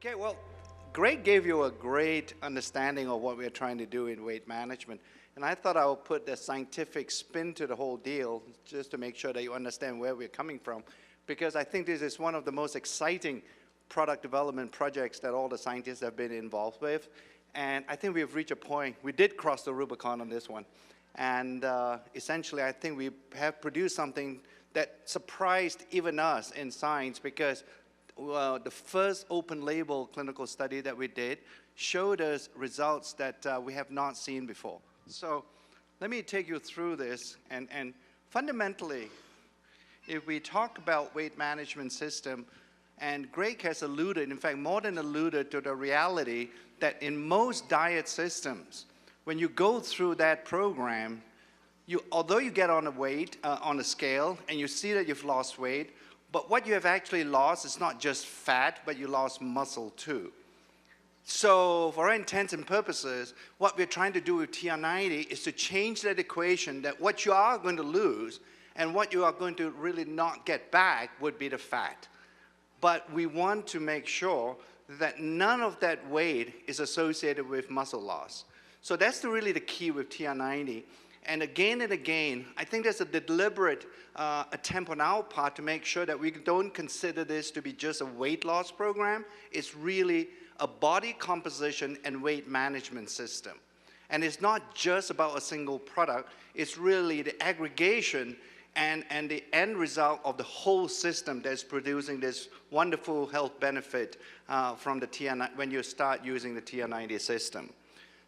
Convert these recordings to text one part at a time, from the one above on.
Okay, well, Greg gave you a great understanding of what we're trying to do in weight management. And I thought I would put the scientific spin to the whole deal just to make sure that you understand where we're coming from. Because I think this is one of the most exciting product development projects that all the scientists have been involved with. And I think we've reached a point, we did cross the Rubicon on this one. And essentially, I think we have produced something that surprised even us in science, because the first open label clinical study that we did showed us results that we have not seen before. So let me take you through this. And fundamentally, if we talk about weight management system, and Greg has alluded, in fact, more than alluded to the reality that in most diet systems, when you go through that program, although you get on a weight, on a scale, and you see that you've lost weight, but what you have actually lost is not just fat, but you lost muscle too. So for all intents and purposes, what we're trying to do with TR90 is to change that equation, that what you are going to lose and what you are going to really not get back would be the fat. But we want to make sure that none of that weight is associated with muscle loss. So that's really the key with TR90. And again, I think there's a deliberate attempt on our part to make sure that we don't consider this to be just a weight loss program. It's really a body composition and weight management system. And it's not just about a single product. It's really the aggregation and the end result of the whole system that's producing this wonderful health benefit from the TR90 when you start using the TR90 system.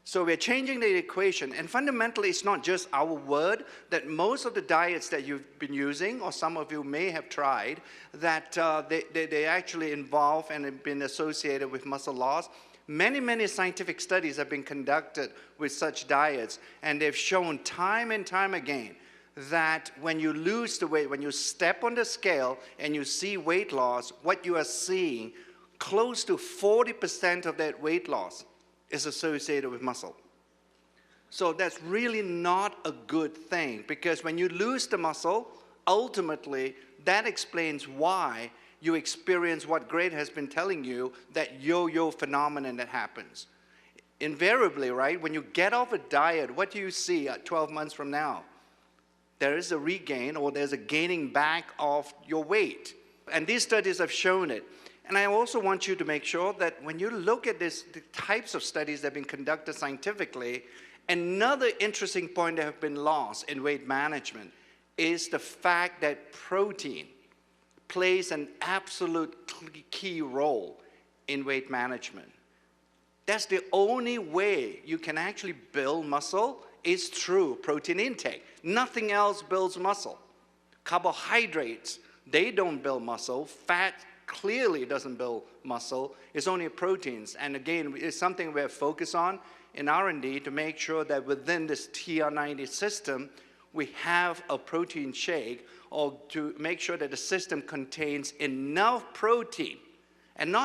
So we're changing the equation, and fundamentally it's not just our word, that most of the diets that you've been using, or some of you may have tried, that they actually involve and have been associated with muscle loss. Many scientific studies have been conducted with such diets, and they've shown time and time again that when you lose the weight, when you step on the scale and you see weight loss, what you are seeing, close to 40% of that weight loss is associated with muscle. So that's really not a good thing, because when you lose the muscle, ultimately that explains why you experience what Greg has been telling you, that yo-yo phenomenon that happens. Invariably, right, when you get off a diet, what do you see at 12 months from now? There is a regain, or there's a gaining back of your weight. And these studies have shown it. And I also want you to make sure that when you look at the types of studies that have been conducted scientifically, another interesting point that have been lost in weight management is the fact that protein plays an absolute key role in weight management. That's the only way you can actually build muscle is through protein intake. Nothing else builds muscle. Carbohydrates, they don't build muscle. Fat clearly doesn't build muscle. It's only proteins. And again, it's something we're focused on in R&D to make sure that within this TR90 system, we have a protein shake, or to make sure that the system contains enough protein, and not